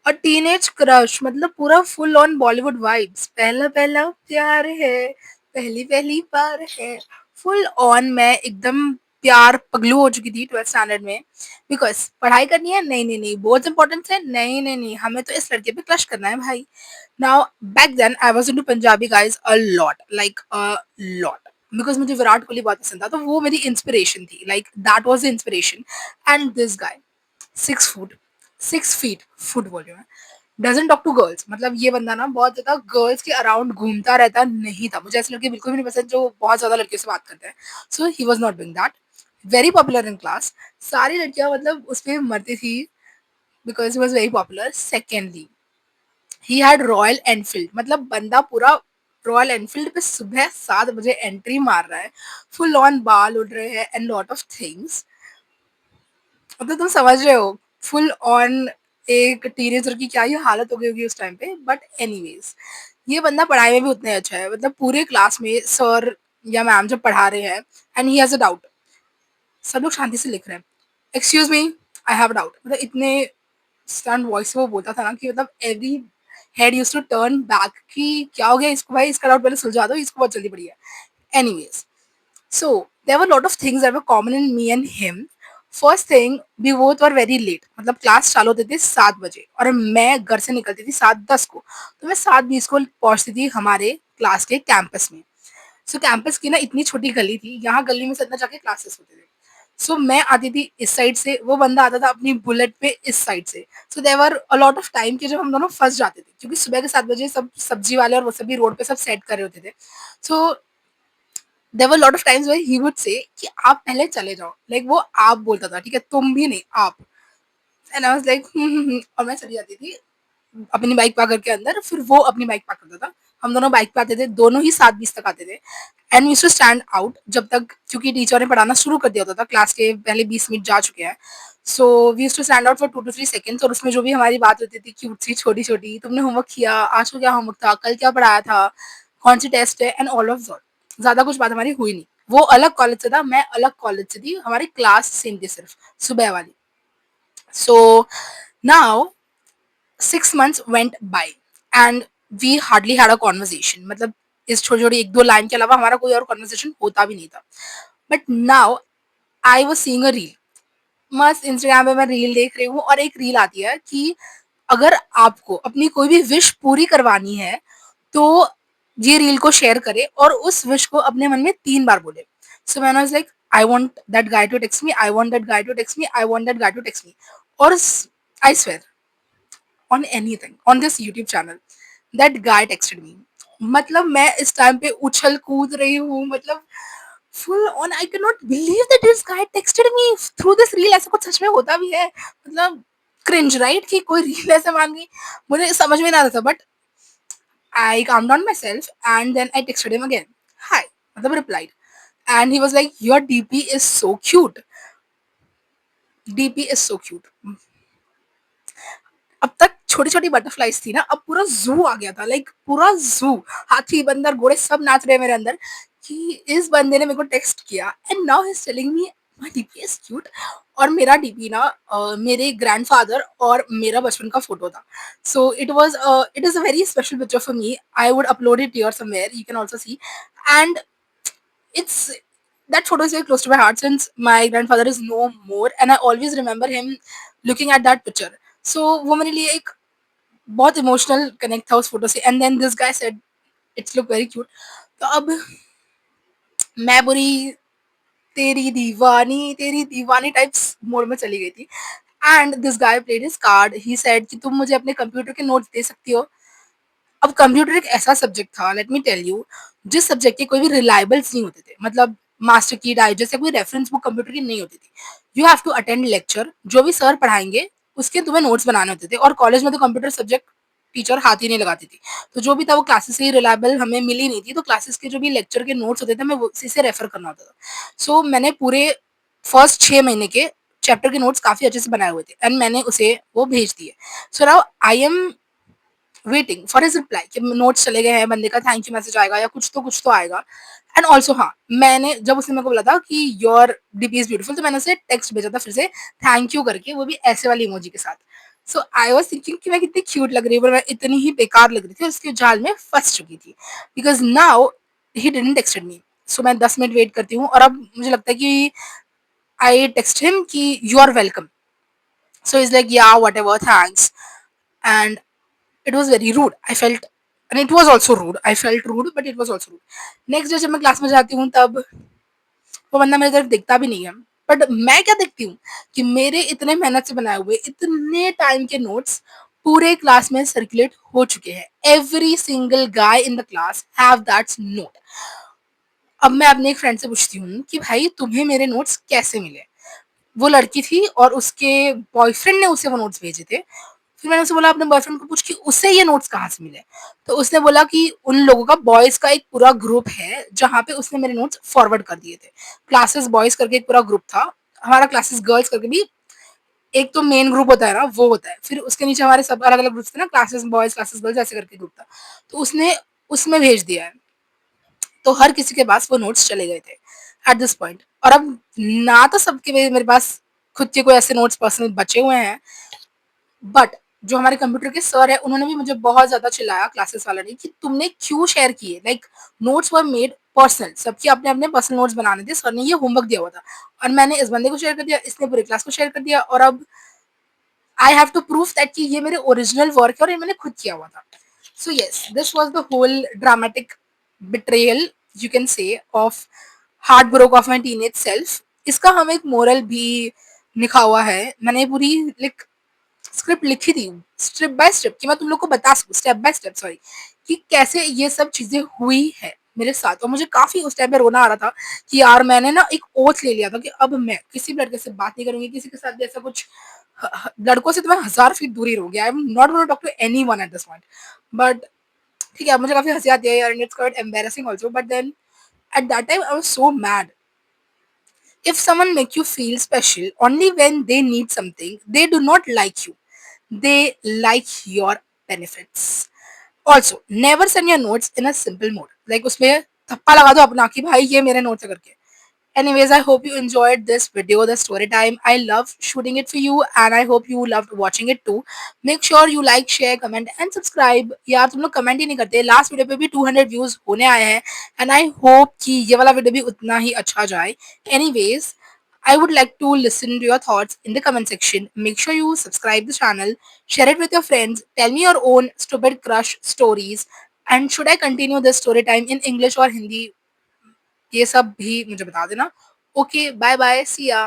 और teenage crush मतलब पूरा फुल ऑन बॉलीवुड वाइब्स, पहला पहला प्यार है, पहली पहली बार है, फुल ऑन मैं एकदम प्यार पगलू हो चुकी थी 12th स्टैंडर्ड में। बिकॉज पढ़ाई करनी है, नहीं नहीं नहीं, बहुत इंपॉर्टेंट है, नहीं नहीं नहीं, हमें तो इस लड़के पे क्रश करना है भाई। Now back then I was into Punjabi guys a lot, like a lot, because मुझे विराट कोहली बहुत पसंद था, तो वो मेरी इंस्पिरेशन थी, like that was the inspiration. And this guy 6 foot, 6 feet, foot बोल रही हूँ मैं, डजन टॉक टू गर्ल्स, मतलब ये बंदा ना बहुत ज्यादा गर्ल्स के अराउंड घूमता रहता नहीं था। मुझे ऐसे लड़के बिल्कुल भी नहीं पसंद जो बहुत ज्यादा लड़कियों से बात करते हैं। So he was not doing that. Very popular in class, सारी लड़कियां मतलब उस पर मरती थी because he was very popular. Secondly, he had Royal Enfield, मतलब बंदा पूरा रॉयल एनफील्ड पे सुबह 7 बजे एंट्री मार रहा है, फुल ऑन बाल उड़ रहे हैं एंड लॉट ऑफ थिंग्स। मतलब तुम समझ रहे हो फुल ऑन एक टीनेजर की क्या ही हालत हो गई होगी उस टाइम पे। बट एनीवेज, ये बंदा पढ़ाई में भी उतना ही अच्छा है, मतलब पूरे क्लास में सर या मैम जब पढ़ा रहे हैं and he has a doubt, सब लोग शांति से लिख रहे हैं, excuse me, I have a doubt, मतलब इतने स्टर्न वॉइस से वो बोलता था ना कि मतलब every head used to turn back कि क्या हो गया इसको भाई, इसका डाउट पहले सुलझा दो, इसको बहुत जल्दी पड़ी है। Anyways, so there were a lot of things that were common in me and him. First thing, we both were very late, मतलब क्लास चालू होती थी 7 बजे और मैं घर से निकलती थी 7:10 को, तो मैं 7:20 को पहुंचती थी हमारे क्लास के कैंपस में। सो कैंपस की ना इतनी छोटी गली थी, यहाँ गली में से अंदर जाके क्लासेस होते थे। सो मैं आती थी इस साइड से, वो बंदा आता था अपनी बुलेट पे इस साइड से। सो देवर अ लॉट ऑफ टाइम के जब हम दोनों फंस जाते थे, क्योंकि सुबह के 7 बजे सब सब्जी वाले और वो सभी रोड पे सब सेट कर रहे होते थे। So there were lot of times where he would say कि आप पहले चले जाओ, लाइक वो आप बोलता था, ठीक है, तुम भी नहीं, आप। एंड आई वाज लाइक और मैं चली जाती थी अपनी बाइक पार्क करके अंदर, फिर वो अपनी बाइक पार्क करता था, हम दोनों बाइक पे आते थे, दोनों ही 7:20 तक आते थे। And we to stand out जब तक, क्योंकि टीचर ने पढ़ाना शुरू कर दिया होता था, क्लास के पहले 20 मिनट जा चुके हैं। So we used to stand out for 2 to 3 seconds, और उसमें जो भी हमारी बात होती थी क्यूट सी छोटी छोटी, तुमने होमवर्क किया, आज को क्या होमवर्क था, कल क्या पढ़ाया था, कौन सी टेस्ट है, एंड ऑल ऑफ दैट। ज्यादा कुछ बात हमारी हुई नहीं। वो अलग कॉलेज से था, मैं अलग कॉलेज से थी, हमारी क्लास सेम थी सिर्फ सुबह वाली। So now 6 months went by and we hardly had a conversation, मतलब इस छोटी छोटी एक दो लाइन के अलावा हमारा कोई और कॉन्वर्सेशन होता भी नहीं था। But now I was seeing a reel, मस्त इंस्टाग्राम पे मैं रील देख रही हूँ और एक रील आती है कि अगर आपको अपनी कोई भी विश पूरी करवानी है तो ये रील को शेयर करे और उस विश को अपने मन में 3 बार बोले। सो मैंने was like, I want that guy to text me, I want that guy to text me, I want that guy to text me. और I swear on anything on this YouTube channel, that guy texted me। मतलब मैं इस time पे उछल कूद रही हूँ, मतलब full on, I can not believe that this guy texted me through this reel. ऐसा कुछ सच में होता भी है, मतलब क्रिंज राइट कि कोई रील ऐसे मान गई। मुझे समझ में नहीं आता था, but I calmed down myself and then I texted him again, hi, मतलब replied, and he was like, your DP is so cute, DP is so cute। अब तक छोटी छोटी बटरफ्लाइज थी ना, अब पूरा जू आ गया था, लाइक पूरा जू, हाथी बंदर घोड़े सब नाच रहे हैं मेरे अंदर कि इस बंदे ने मेरे को टेक्स्ट किया and now he is telling me my DP is cute. और मेरा डीपी ना मेरे ग्रैंडफादर और मेरा बचपन का फोटो था। So it is a very special picture for me, I would upload it here somewhere, you can also C. And it's that photo is very close to my heart since my grandfather is no more and I always remember him looking at that picture। so वो मेरे लिए एक बहुत emotional connect था उस photo से। And then this guy said it's look very cute. तो अब मैं बुरी तेरी दीवानी टाइप्स मोड में चली गई थी। And this guy played his card, he said कि तुम मुझे अपने कंप्यूटर के नोट्स दे सकती हो। अब कंप्यूटर एक ऐसा सब्जेक्ट था, लेट मी टेल यू, जिस सब्जेक्ट के कोई भी रिलायबल्स नहीं होते थे, मतलब मास्टर की डाइजेस्ट या कोई रेफरेंस बुक कंप्यूटर की नहीं होती थी। You have to attend lecture, जो भी सर पढ़ाएंगे उसके तुम्हें नोट्स बनाने होते थे। और कॉलेज में तो कंप्यूटर सब्जेक्ट टीचर हाथ ही नहीं लगाती थी, तो जो भी था वो क्लासेस से ही रिलायबल हमें मिली नहीं थी, तो क्लासेस के जो भी लेक्चर के नोट्स होते थे हमें उसी से रेफर करना होता था। सो मैंने पूरे फर्स्ट 6 महीने के चैप्टर के नोट्स काफी अच्छे से बनाए हुए थे एंड मैंने उसे वो भेज दिए। So now I am waiting for his reply कि नोट्स चले गए हैं, बंदे का थैंक यू मैसेज आएगा या कुछ तो आएगा। एंड ऑल्सो हाँ, मैंने जब उसने मेरे को बोला था कि योर डीपी इज ब्यूटीफुल, तो मैंने उसे टेक्स्ट भेजा था फिर से थैंक यू करके, वो भी ऐसे वाली इमोजी के साथ। सो आई वाज़ थिंकिंग कि मैं कितनी क्यूट लग रही हूँ, पर मैं इतनी ही बेकार लग रही थी और उसके जाल में फँस चुकी थी। Because now he didn't texted me. So मैं 10 मिनट वेट करती हूँ और अब मुझे लगता है कि आई टेक्स्ट हिम कि you are welcome. So he is like yeah whatever thanks and it was very rude. I felt and it was also rude. I felt rude but it was also rude. Next day जब मैं class में जाती हूँ तब वो बंदा मेरी तरफ देखता भी नहीं है। बट मैं क्या देखती हूँ कि मेरे इतने मेहनत से बनाए हुए इतने टाइम के नोट्स पूरे क्लास में सर्कुलेट हो चुके हैं। Every single guy in the class have that note. अब मैं अपने एक फ्रेंड से पूछती हूँ कि भाई तुम्हें मेरे नोट्स कैसे मिले? वो लड़की थी और उसके बॉयफ्रेंड ने उसे वो नोट्स भेजे थे। फिर मैंने उससे बोला अपने बॉयफ्रेंड को पूछ कि उसे ये नोट्स कहाँ से मिले? तो उसने बोला कि उन लोगों का बॉयज़ का एक पूरा ग्रुप है, जहाँ पे उसने मेरे नोट्स फॉरवर्ड कर दिए थे। क्लासेस बॉयज़ करके एक पूरा ग्रुप था, हमारा क्लासेस गर्ल्स करके भी एक तो मेन ग्रुप होता है ना, वो होता है। फिर उसके नीचे हमारे सब अलग-अलग ग्रुप्स थे ना, क्लासेस बॉयज़, क्लासेस गर्ल्स ऐसे करके ग्रुप था। तो उसने उसमें भेज दिया है। तो हर किसी के पास वो नोट्स चले गए थे एट दिस पॉइंट। और अब ना तो सबके मेरे पास खुद के कोई ऐसे नोट्स पर्सनल बचे हुए हैं, बट जो हमारे कंप्यूटर के सर है उन्होंने भी मुझे बहुत ज्यादा चिल्लाया क्लासेस वाले ने कि तुमने क्यों शेयर किए। Like notes were made personal, सबके अपने अपने पर्सनल नोट्स बनाने थे, सर ने ये होमवर्क दिया हुआ था और मैंने इस बंदे को शेयर कर दिया, इसने पूरे क्लास को शेयर कर दिया और अब I have to prove that कि ये मेरे ओरिजिनल वर्क है और ये मैंने खुद किया हुआ था। So yes, this was the whole dramatic betrayal you can say of heart broke of my teenage self. इसका हमें एक मोरल भी लिखा हुआ है। मैंने पूरी लाइक स्क्रिप्ट लिखी थी स्टेप बाय स्टेप कि मैं तुम लोग को बता सकूं, स्टेप बाय स्टेप सॉरी, कि कैसे ये सब चीजें हुई है मेरे साथ। और मुझे काफी उस टाइम पे रोना आ रहा था कि यार मैंने ना एक ओथ ले लिया था कि अब मैं किसी भी लड़के से बात नहीं करूंगी, किसी के साथ भी ऐसा कुछ लड़कों से तो मैं 1000 फीट दूरी रहूंगी। I am not gonna talk to anyone at this point. But ठीक है, मुझे काफी हंसी आती है यार, and it's quite embarrassing also, but then at that time I was so mad. If someone make you feel special only when they need something, they do not like you. They like your benefits. Also, never send your notes in a simple mode. Like उसमें थप्पा लगा दो अपना कि भाई ये मेरे notes है करके। Anyways, I hope you enjoyed this video, the story time. I love shooting it for you and I hope you loved watching it too. Make sure you like, share, comment and subscribe. यार तुम लोग comment ही नहीं करते। Last video पे भी 200 views होने आए हैं एंड आई होप कि ये वाला वीडियो भी उतना ही अच्छा जाए। Anyways, I would like to listen to your thoughts in the comment section. Make sure you subscribe the channel, share it with your friends, tell me your own stupid crush stories, and should I continue this story time in English or Hindi, ये सब भी मुझे बता देना। Okay, bye bye, सी या।